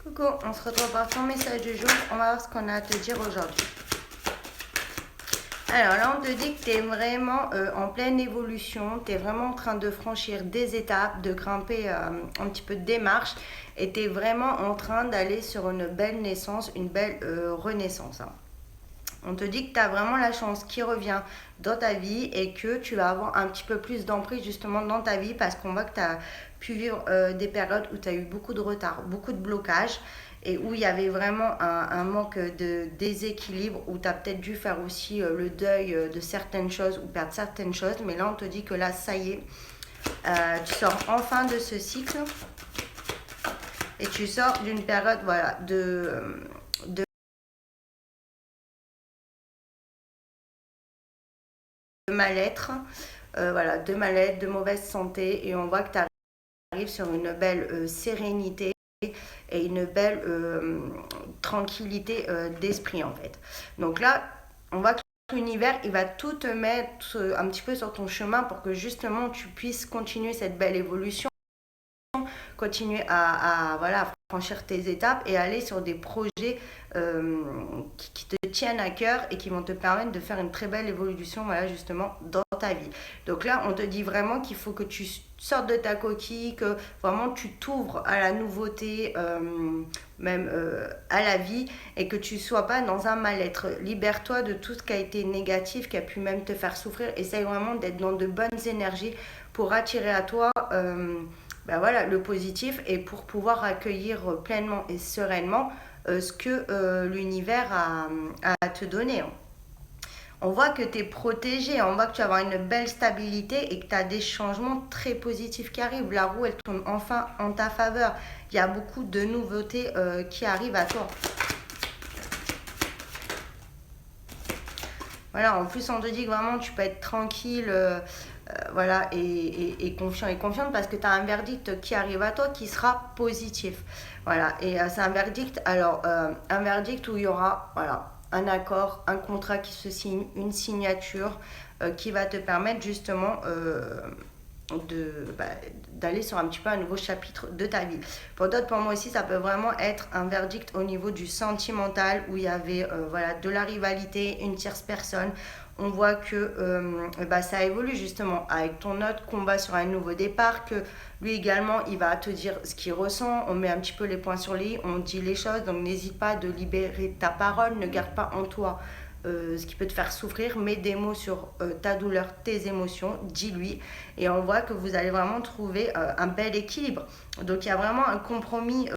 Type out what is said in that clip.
Coucou, on se retrouve par ton message du jour. On va voir ce qu'on a à te dire aujourd'hui. Alors là, on te dit que tu es vraiment en pleine évolution. Tu es vraiment en train de franchir des étapes, de grimper un petit peu de démarche. Et tu es vraiment en train d'aller sur une belle naissance, une belle renaissance, hein. On te dit que tu as vraiment la chance qui revient dans ta vie et que tu vas avoir un petit peu plus d'emprise justement dans ta vie parce qu'on voit que tu as pu vivre des périodes où tu as eu beaucoup de retard, beaucoup de blocages et où il y avait vraiment un manque de déséquilibre, où tu as peut-être dû faire aussi le deuil de certaines choses ou perdre certaines choses. Mais là, on te dit que là, ça y est, tu sors enfin de ce cycle et tu sors d'une période voilà, de mal-être, voilà, de mal-être, de mauvaise santé, et on voit que tu arrives sur une belle sérénité et une belle tranquillité d'esprit en fait. Donc là, on voit que l'univers, il va tout te mettre un petit peu sur ton chemin pour que justement tu puisses continuer cette belle évolution, continuer voilà, franchir tes étapes et aller sur des projets qui te tiennent à cœur et qui vont te permettre de faire une très belle évolution, voilà, justement dans ta vie. Donc là, on te dit vraiment qu'il faut que tu sortes de ta coquille, que vraiment tu t'ouvres à la nouveauté, même à la vie, et que tu sois pas dans un mal-être. Libère-toi de tout ce qui a été négatif, qui a pu même te faire souffrir. Essaye vraiment d'être dans de bonnes énergies pour attirer à toi ben voilà, le positif, et pour pouvoir accueillir pleinement et sereinement ce que l'univers a à te donner, hein. On voit que tu es protégé, on voit que tu vas avoir une belle stabilité et que tu as des changements très positifs qui arrivent. La roue, elle tourne enfin en ta faveur. Il y a beaucoup de nouveautés qui arrivent à toi. Voilà, en plus, on te dit que vraiment tu peux être tranquille, voilà, et confiant et confiante parce que tu as un verdict qui arrive à toi qui sera positif. Voilà, et c'est un verdict, alors, un verdict où il y aura, voilà, un accord, un contrat qui se signe, une signature qui va te permettre justement bah, d'aller sur un petit peu un nouveau chapitre de ta vie. Pour d'autres, pour moi aussi, ça peut vraiment être un verdict au niveau du sentimental où il y avait voilà, de la rivalité, une tierce personne. On voit que bah, ça évolue justement avec ton autre combat sur un nouveau départ, que lui également il va te dire ce qu'il ressent, on met un petit peu les points sur les i, on dit les choses, donc n'hésite pas de libérer ta parole, ne garde pas en toi ce qui peut te faire souffrir, mets des mots sur ta douleur, tes émotions, dis-lui, et on voit que vous allez vraiment trouver un bel équilibre. Donc il y a vraiment un compromis